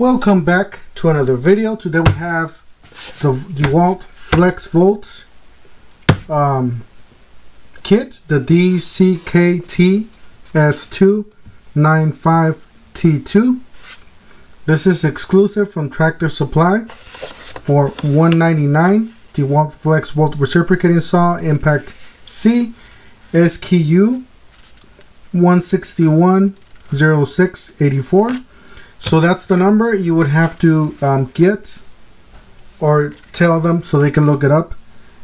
Welcome back to another video. Today we have the DeWalt FlexVolt kit, the DCKT S295T2. This is exclusive from Tractor Supply for $199. DeWalt FlexVolt Reciprocating Saw Impact C SKU 1610684. So that's the number you would have to get or tell them so they can look it up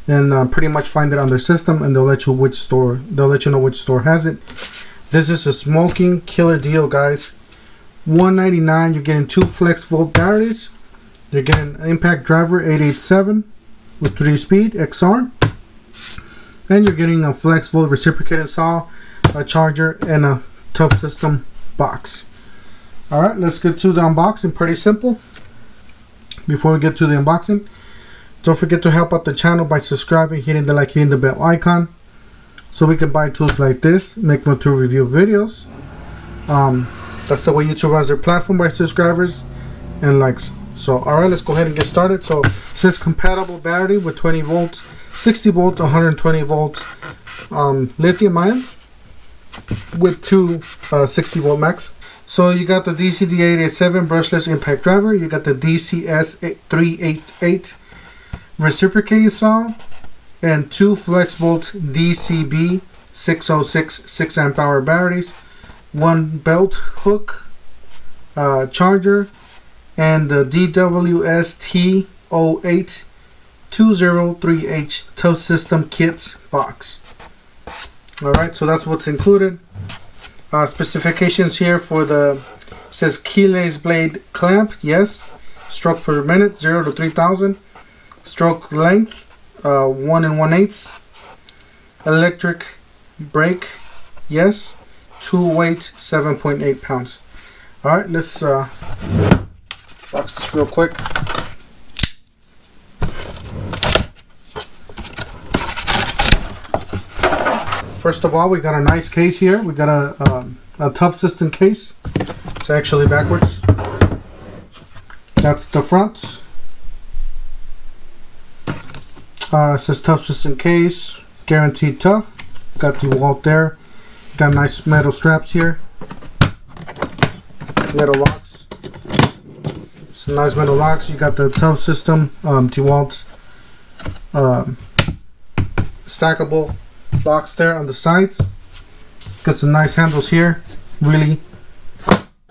and pretty much find it on their system, and they'll let you know which store has it. This is a smoking killer deal, guys. $199. You're getting 2 FlexVolt batteries. You're getting an impact driver 887 with 3-speed XR, and you're getting a FlexVolt reciprocating saw, a charger, and a tough system box. Alright, let's get to the unboxing. Pretty simple. Before we get to the unboxing, don't forget to help out the channel by subscribing, hitting the like, hitting the bell icon, so we can buy tools like this, make more tool review videos. That's the way YouTube runs their platform, by subscribers and likes. So alright, let's go ahead and get started. So it says compatible battery with 20 volts, 60 volts, 120 volts, lithium ion with 2 60 volt max. So you got the DCD887 brushless impact driver, you got the DCS388 reciprocating saw, and 2 FlexVolt DCB 606 6 amp hour batteries, 1 belt hook, charger, and the DWST08 203H tow system kits box. Alright, so that's what's included. Specifications here for the, says keyless blade clamp, yes. Stroke per minute 0 to 3000. Stroke length 1 1/8. Electric brake, yes. Tool weight 7.8 pounds. Alright, let's box this real quick. First of all, we got a nice case here. We got a tough system case. It's actually backwards. That's the front. It says tough system case, guaranteed tough. Got DeWalt there. Got nice metal straps here. Metal locks. Some nice metal locks. You got the tough system DeWalt stackable box there on the sides. Got some nice handles here, really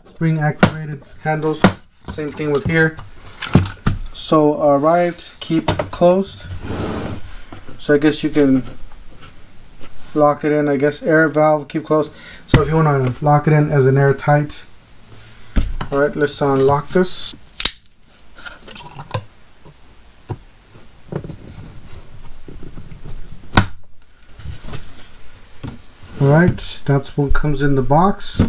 spring activated handles. Same thing with here. So alright, keep closed. So I guess you can lock it in, I guess. Air valve, keep closed. So if you want to lock it in as an airtight. Alright, let's unlock this. Alright, that's what comes in the box.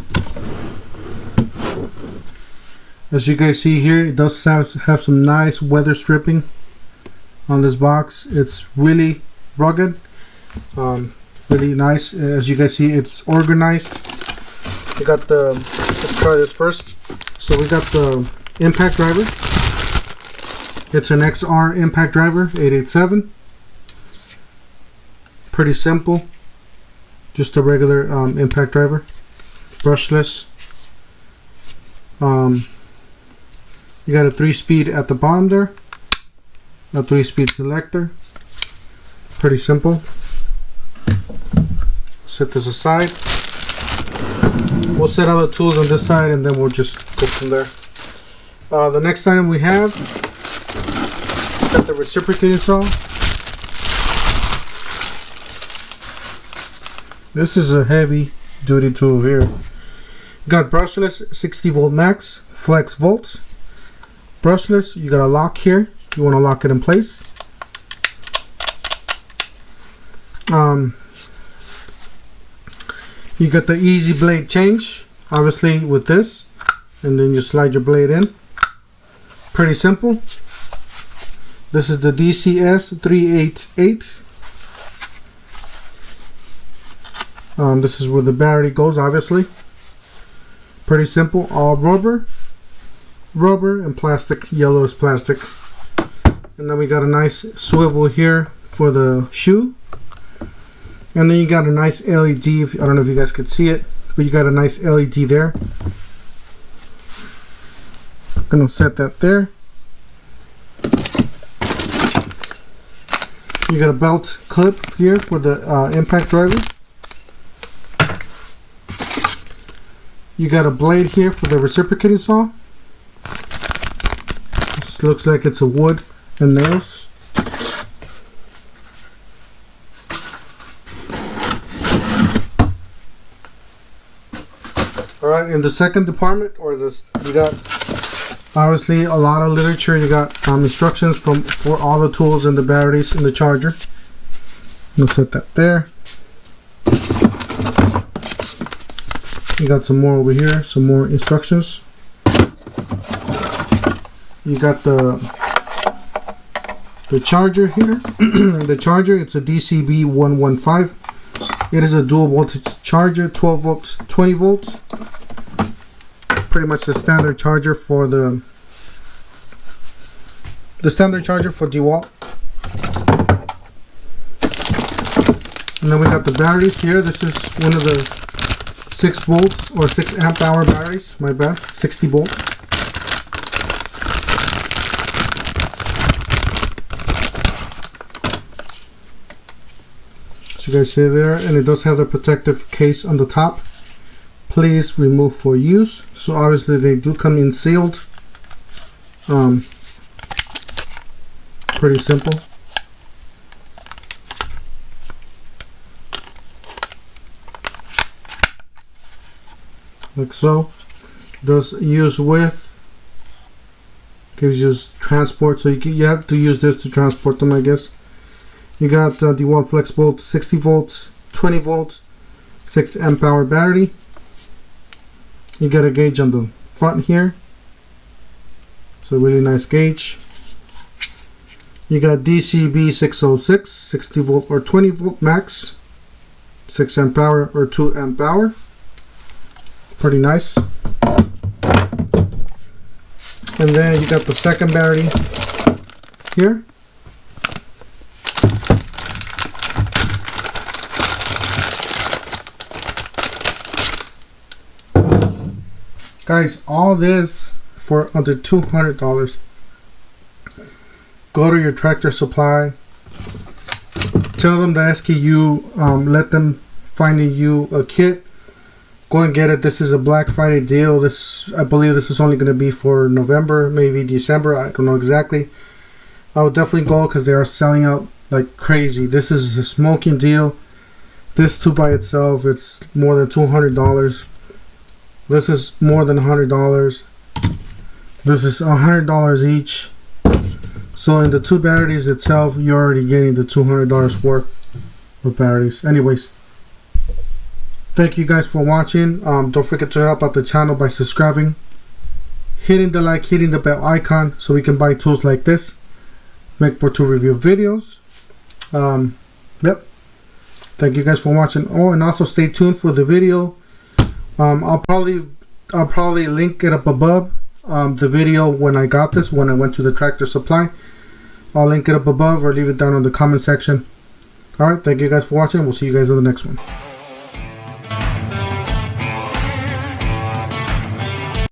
As you guys see here, it does have some nice weather stripping on this box. It's really rugged, really nice. As you guys see, it's organized. We got the, let's try this first. So we got the impact driver. It's an XR impact driver, 887. Pretty simple. Just a regular impact driver, brushless. You got a 3-speed at the bottom there, a 3-speed selector. Pretty simple. Set this aside. We'll set all the tools on this side and then we'll just go from there. The next item we have, got the reciprocating saw. This is a heavy duty tool here. Got brushless 60 volt max, FlexVolt. Brushless, you got a lock here. You want to lock it in place. You got the easy blade change, obviously with this, and then you slide your blade in. Pretty simple. This is the DCS388. This is where the battery goes, obviously. Pretty simple, all rubber. rubber, and plastic. Yellow is plastic. And then we got a nice swivel here for the shoe. And then you got a nice LED. I don't know if you guys could see it, but you got a nice LED there. I'm gonna set that there. You got a belt clip here for the impact driver. You got a blade here for the reciprocating saw. This looks like it's a wood and nails. Alright, in the second department, or this, you got obviously a lot of literature. You got instructions for all the tools and the batteries and the charger. I'm gonna set that there. You got some more over here, some more instructions. You got the charger here. The charger, it's a DCB 115. It is a dual voltage charger, 12 volts, 20 volts. Pretty much the standard charger for the standard charger for DeWalt. And then we got the batteries here. This is one of the 6 volts or 6 amp hour batteries. My bad, 60 volts. So you guys see there, and it does have the protective case on the top. Please remove for use. So obviously they do come in sealed. Pretty simple. Like so. Does use with, gives you transport, so you have to use this to transport them, I guess. You got DeWalt FlexVolt 60 volts, 20 volts, 6 amp hour battery. You got a gauge on the front here, so really nice gauge. You got DCB 606, 60 volt or 20 volt max, 6 amp hour or 2 amp hour. Pretty nice. And then you got the second battery here. Guys, all this for under $200. Go to your Tractor Supply. Tell them to ask you, let them find you a kit. Go and get it. This is a Black Friday deal. This, I believe this is only going to be for November, maybe December. I don't know exactly. I would definitely go because they are selling out like crazy. This is a smoking deal. This two by itself, it's more than $200. This is more than $100. This is $100 each. So in the two batteries itself, you're already getting the $200 worth of batteries. Anyways, thank you guys for watching. Don't forget to help out the channel by subscribing, hitting the like, hitting the bell icon, so we can buy tools like this, make more tool review videos. Yep. Thank you guys for watching. Oh, and also stay tuned for the video. I'll probably link it up above. The video when I got this, when I went to the Tractor Supply. I'll link it up above or leave it down in the comment section. Alright, thank you guys for watching. We'll see you guys on the next one.